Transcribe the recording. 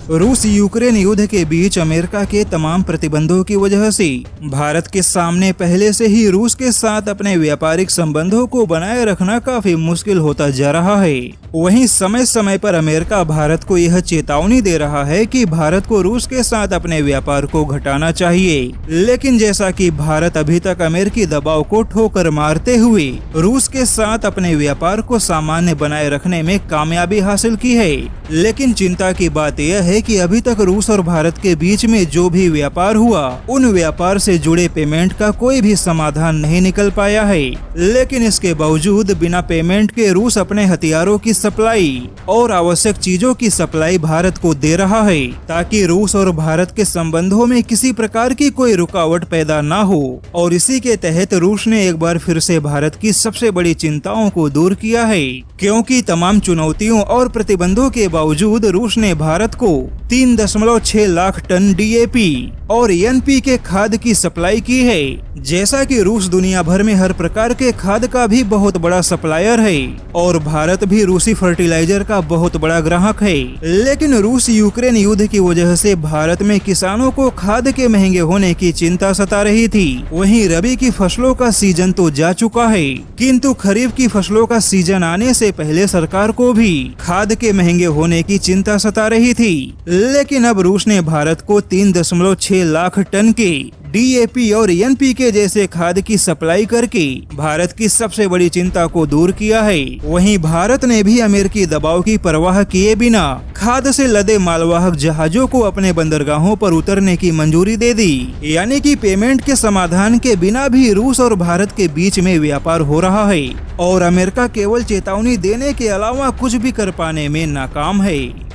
रूस यूक्रेन युद्ध के बीच अमेरिका के तमाम प्रतिबंधों की वजह से भारत के सामने पहले से ही रूस के साथ अपने व्यापारिक संबंधों को बनाए रखना काफी मुश्किल होता जा रहा है। वहीं समय समय पर अमेरिका भारत को यह चेतावनी दे रहा है कि भारत को रूस के साथ अपने व्यापार को घटाना चाहिए, लेकिन जैसा कि भारत अभी तक अमेरिकी दबाव को ठोकर मारते हुए रूस के साथ अपने व्यापार को सामान्य बनाए रखने में कामयाबी हासिल की है, लेकिन चिंता की बात यह है कि अभी तक रूस और भारत के बीच में जो भी व्यापार हुआ उन व्यापार से जुड़े पेमेंट का कोई भी समाधान नहीं निकल पाया है। लेकिन इसके बावजूद बिना पेमेंट के रूस अपने हथियारों की सप्लाई और आवश्यक चीजों की सप्लाई भारत को दे रहा है, ताकि रूस और भारत के संबंधों में किसी प्रकार की कोई रुकावट पैदा न हो। और इसी के तहत रूस ने एक बार फिर से भारत की सबसे बड़ी चिंताओं को दूर किया है, क्योंकि तमाम चुनौतियों और प्रतिबंधों के बावजूद रूस ने भारत को 3.6 लाख टन डीएपी और एनपीके खाद की सप्लाई की है। जैसा कि रूस दुनिया भर में हर प्रकार के खाद का भी बहुत बड़ा सप्लायर है और भारत भी रूसी फर्टिलाइजर का बहुत बड़ा ग्राहक है। लेकिन रूस यूक्रेन युद्ध की वजह से भारत में किसानों को खाद के महंगे होने की चिंता सता रही थी। वहीं रबी की फसलों का सीजन तो जा चुका है, किंतु खरीफ की फसलों का सीजन आने से पहले सरकार को भी खाद के महंगे होने की चिंता सता रही थी। लेकिन अब रूस ने भारत को 3.6 लाख टन के डीएपी और एनपीके जैसे खाद की सप्लाई करके भारत की सबसे बड़ी चिंता को दूर किया है। वहीं भारत ने भी अमेरिकी दबाव की परवाह किए बिना खाद से लदे मालवाहक जहाजों को अपने बंदरगाहों पर उतरने की मंजूरी दे दी, यानी कि पेमेंट के समाधान के बिना भी रूस और भारत के बीच में व्यापार हो रहा है और अमेरिका केवल चेतावनी देने के अलावा कुछ भी कर पाने में नाकाम है।